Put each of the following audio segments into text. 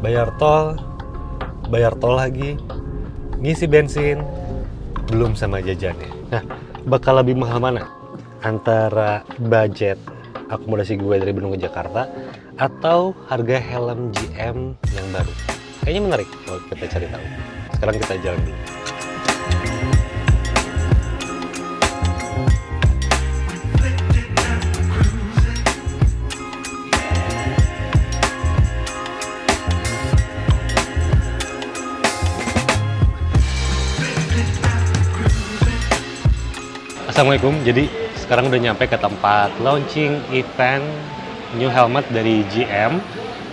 bayar tol lagi, ngisi bensin, belum sama jajannya. Nah, bakal lebih mahal mana? Antara budget akomodasi gue dari Bandung ke Jakarta atau harga helm GM yang baru? Kayaknya menarik kalau kita cari tahu. Sekarang kita jalan dulu. Assalamualaikum, jadi sekarang udah nyampe ke tempat launching event new helmet dari GM.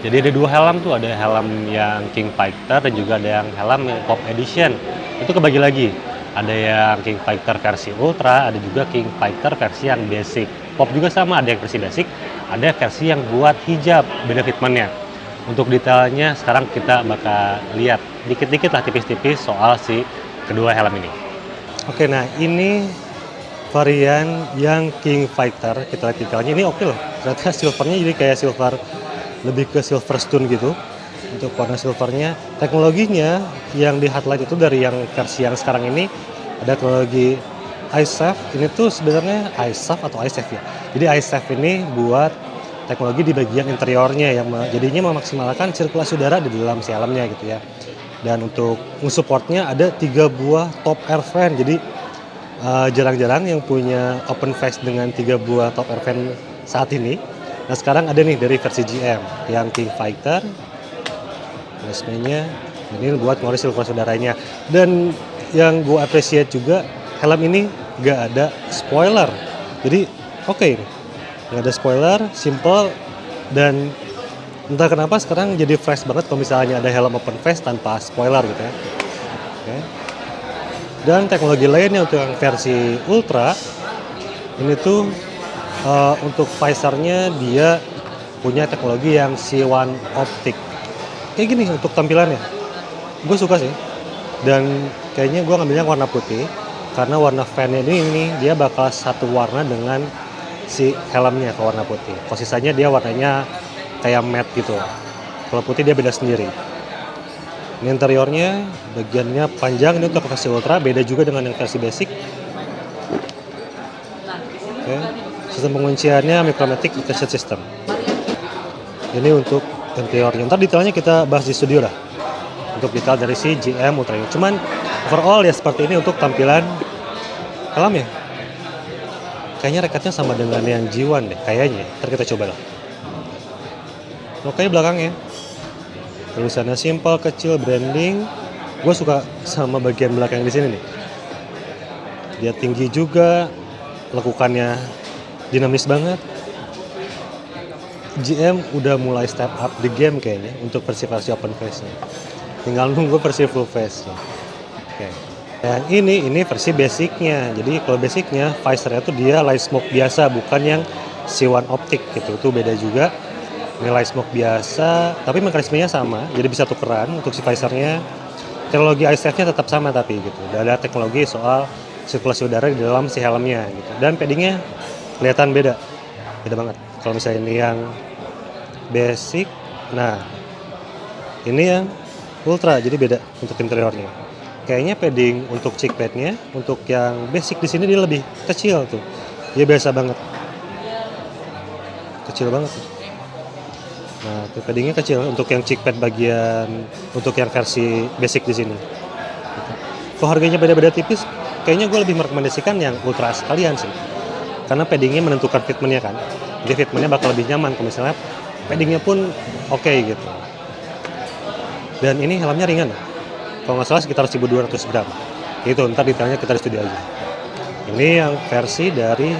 Jadi ada dua helm tuh, ada helm yang King Fighter dan juga ada yang helm yang Pop Edition. Itu kebagi lagi, ada yang King Fighter versi Ultra, ada juga King Fighter versi yang basic. Pop juga sama, ada yang versi basic, ada versi yang buat hijab, beda fitmentnya. Untuk detailnya sekarang kita bakal lihat dikit-dikit lah, tipis-tipis soal si kedua helm ini. Oke, nah ini varian yang King Fighter, kita lihat detailnya. Ini oke loh, ternyata silvernya jadi kayak silver, lebih ke silver stone gitu untuk warna silvernya. Teknologinya yang di highlight itu dari yang versi yang sekarang ini ada teknologi iSafe. Ini tuh sebenarnya iSafe atau iSafe ya. Jadi iSafe ini buat teknologi di bagian interiornya yang jadinya memaksimalkan sirkulasi udara di dalam si helmnya gitu ya. Dan untuk supportnya ada 3 buah top air fan. Jadi jarang-jarang yang punya open face dengan 3 buah top air fan saat ini. Nah sekarang ada nih dari versi GM yang King Fighter, resmenya ini buat ngurus sirkulasi udaranya. Dan yang gue appreciate juga, helm ini gak ada spoiler. Jadi oke ini gak ada spoiler, simple, dan entah kenapa sekarang jadi fresh banget kalau misalnya ada helm open face tanpa spoiler gitu ya. Oke. Dan teknologi lainnya untuk yang versi Ultra, ini tuh untuk visornya dia punya teknologi yang C1 optic. Kayak gini untuk tampilannya, gue suka sih. Dan kayaknya gue ngambilnya warna putih, karena warna fan-nya ini dia bakal satu warna dengan si helmnya ke warna putih. Sisanya dia warnanya kayak matte gitu. Kalau putih dia beda sendiri. Ini interiornya, bagiannya panjang, ini untuk versi Ultra, beda juga dengan yang versi basic. Oke. Sistem pengunciannya Micromatic Detection System. Ini untuk interiornya. Ntar detailnya kita bahas di studio lah. Untuk detail dari si GM Ultra ini. Cuman overall ya seperti ini untuk tampilan helmnya. Kayaknya rekatnya sama dengan yang G1 deh, kayaknya. Ntar kita coba lah. Oke, belakangnya. Tulisannya simple, kecil, branding. Gue suka sama bagian belakang di sini nih. Dia tinggi juga, lekukannya dinamis banget. GM udah mulai step up the game kayaknya untuk versi open face-nya. Tinggal nunggu versi full face-nya. Oke. Dan ini versi basicnya. Jadi kalau basicnya, visornya tuh dia light smoke biasa, bukan yang C1 optic gitu. Itu beda juga. Ini light smoke biasa, tapi mekanismenya sama, jadi bisa tukeran untuk si visornya. Teknologi iSafe-nya tetap sama tapi gitu. Dan ada teknologi soal sirkulasi udara di dalam si helmnya gitu. Dan paddingnya kelihatan beda banget. Kalau misalnya ini yang basic, nah ini yang ultra, jadi beda untuk interiornya. Kayaknya padding untuk cheek padnya, untuk yang basic di sini dia lebih kecil tuh. Dia biasa banget, kecil banget tuh. Nah, paddingnya kecil untuk yang cheek pad bagian untuk yang versi basic di sini. Kalau harganya beda-beda tipis, kayaknya gue lebih merekomendasikan yang ultra sekalian sih. Karena paddingnya menentukan fitmentnya kan. Jadi fitmentnya bakal lebih nyaman kalau misalnya paddingnya pun oke gitu. Dan ini helmnya ringan. Kalau nggak salah sekitar 1200 gram. Itu ntar detailnya kita di studio aja. Ini yang versi dari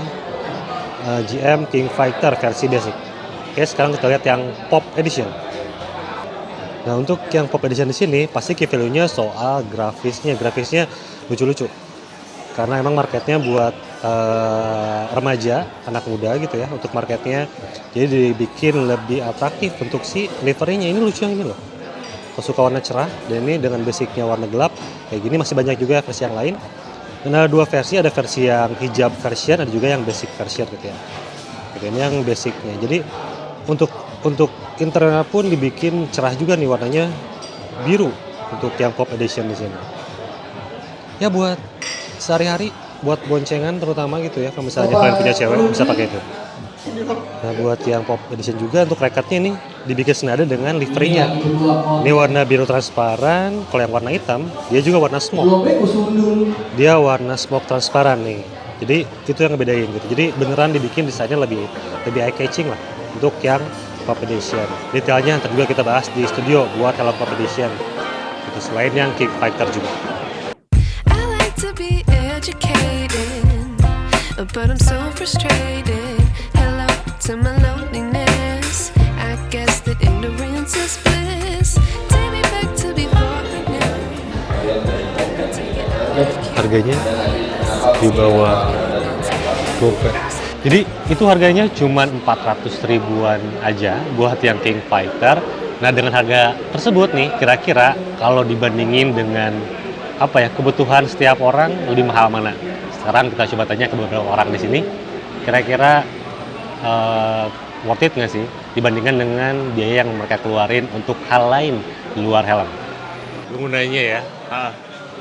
GM King Fighter versi basic. Oke, sekarang kita lihat yang Pop Edition. Nah, untuk yang Pop Edition di sini pasti key value-nya soal grafisnya. Grafisnya lucu-lucu. Karena emang marketnya buat remaja, anak muda gitu ya, untuk marketnya. Jadi dibikin lebih atraktif untuk si liverynya. Ini lucu yang ini loh. Kalau suka warna cerah, dan ini dengan basicnya warna gelap, kayak gini masih banyak juga versi yang lain. Dan ada dua versi, ada versi yang hijab version, ada juga yang basic version gitu ya. Ini yang basicnya. Jadi untuk untuk internal pun dibikin cerah juga nih, warnanya biru untuk yang Pop Edition di sini. Ya buat sehari-hari, buat boncengan terutama gitu ya, kalau misalnya kalian punya cewek bisa pakai itu. Nah buat yang Pop Edition juga untuk rekatnya nih dibikin senada dengan liverynya. Ini warna biru transparan, kalau yang warna hitam dia juga warna smoke. Dia warna smoke transparan nih. Jadi itu yang ngebedain gitu. Jadi beneran dibikin desainnya lebih eye catching lah untuk yang Pop Edition. Detailnya nanti juga kita bahas di studio buat helm Pop Edition. Itu selain yang King Fighter juga. I like to be educated, but I'm so frustrated. Hello to my loneliness. I guess that ignorance is bliss. Take me back to before I knew. Harganya di bawah GoPay. Jadi itu harganya cuma 400 ribuan aja buat yang King Fighter. Nah dengan harga tersebut nih kira-kira kalau dibandingin dengan apa ya kebutuhan setiap orang lebih mahal mana? Sekarang kita coba tanya ke beberapa orang di sini. Kira-kira worth it nggak sih dibandingkan dengan biaya yang mereka keluarin untuk hal lain di luar helm? Lu mau nanya ya,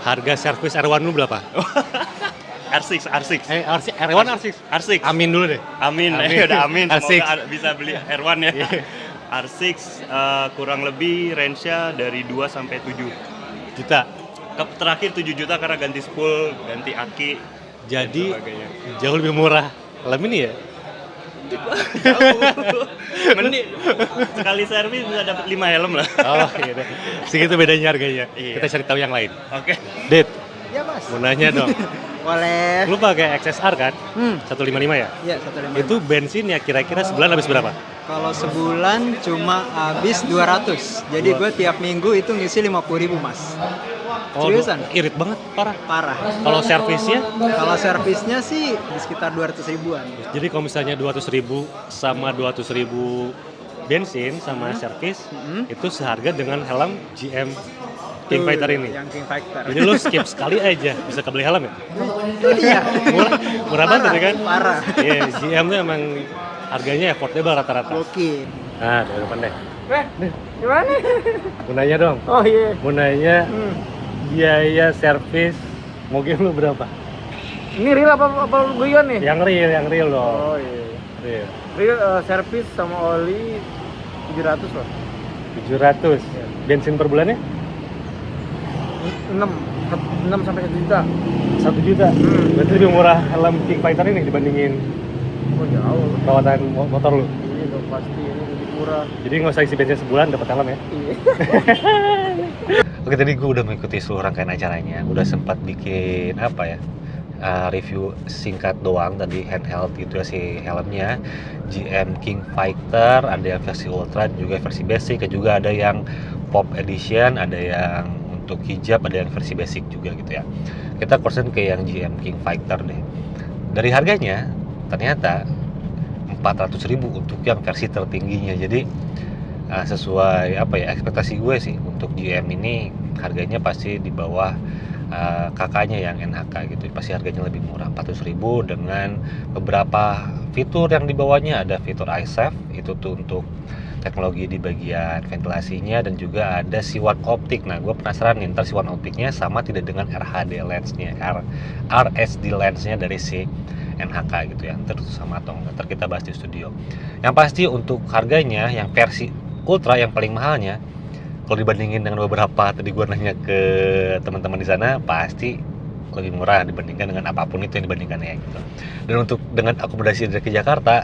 harga servis R1 lu berapa? R6. R1 R6. Amin dulu deh. Amin. Amin. Udah amin. R6. Semoga bisa beli R1 ya. R6 kurang lebih range-nya dari 2 sampai 7 Juta. Terakhir 7 juta karena ganti spool, ganti aki. Jadi dan sebagainya. jauh lebih murah helm ini ya? Mending sekali servis bisa dapat 5 helm lah. Oh gitu. Segitu bedanya harganya. Iya. Kita cari tahu yang lain. Oke. Dit, Ya mas. mau nanya dong. Boleh. Lu pakai XSR kan? 155 ya? Iya 155. Itu bensin ya kira-kira sebulan habis berapa? Kalau sebulan cuma habis 200. Jadi gue tiap minggu itu ngisi 50.000 mas. Seriusan? Irit banget, parah. Parah. Kalau servisnya? Kalau servisnya sih di sekitar 200 ribuan. Jadi kalau misalnya 200 ribu sama 200 ribu bensin sama servis, itu seharga dengan helm GM King Tuh, Fighter ini. Yang King Fighter. Jadi lu skip sekali aja bisa kebeli helm ya? Iya. Murah banget ya kan? Parah. Iya, GM tuh emang harganya affordable rata-rata. Oke. Nah, dari depan deh. Gimana? Mau nanya dong. Oh iya. Mau nanya biaya servis mobil lu berapa? Ini real apa guyon nih? Yang real dong. Oh iya. Real. Real servis sama oli 700 lah. 700. Bensin per bulannya? 6 sampai 1 juta. 1 juta. Berarti lebih murah helm King Fighter ini dibandingin Oh jauh. perawatan motor lu. Iya dong pasti ini lebih murah. Jadi nggak usah isi bensin sebulan dapat helm ya. Iya. Oke, tadi gue udah mengikuti seluruh rangkaian acaranya. Udah sempat bikin apa ya? Review singkat doang tadi handheld gitu ya si helmnya GM King Fighter, ada yang versi Ultra juga versi basic, juga ada yang Pop Edition, ada yang untuk hijab, ada yang versi basic juga gitu ya. Kita concern ke yang GM King Fighter deh. Dari harganya ternyata 400.000 untuk yang versi tertingginya. Jadi sesuai apa ya ekspektasi gue sih untuk GM ini harganya pasti di bawah kakaknya yang NHK gitu, pasti harganya lebih murah 400.000 dengan beberapa fitur yang dibawanya. Ada fitur iSafe itu tuh untuk teknologi di bagian ventilasinya, dan juga ada C1 Optic. Nah gue penasaran nih ntar C1 Opticnya sama tidak dengan RHD lensnya, RSD lensnya dari si NHK gitu ya, ntar sama atau enggak, ntar kita bahas di studio. Yang pasti untuk harganya yang versi Ultra yang paling mahalnya, kalau dibandingin dengan beberapa tadi gue nanya ke teman-teman di sana, pasti lebih murah dibandingkan dengan apapun itu yang dibandingkannya gitu. Dan untuk dengan akomodasi dari ke Jakarta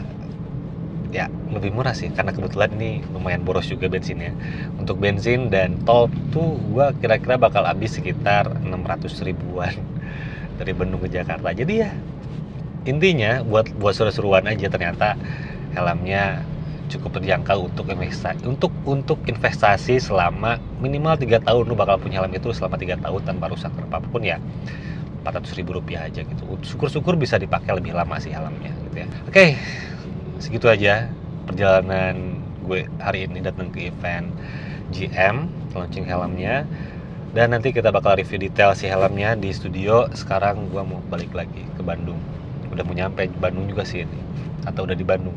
ya lebih murah sih, karena kebetulan ini lumayan boros juga bensinnya. Untuk bensin dan tol tuh gue kira-kira bakal habis sekitar 600 ribuan dari Bandung ke Jakarta. Jadi ya intinya buat seru-seruan aja, ternyata helmnya cukup terjangkau untuk investasi selama minimal 3 tahun. Lu bakal punya helm itu selama 3 tahun tanpa rusak apapun ya, 400.000 rupiah aja gitu. Syukur-syukur bisa dipakai lebih lama sih helmnya gitu ya. Oke, segitu aja perjalanan gue hari ini datang ke event GM launching helmnya, dan nanti kita bakal review detail si helmnya di studio. Sekarang gue mau balik lagi ke Bandung, udah mau nyampe Bandung juga sih ini, atau udah di Bandung.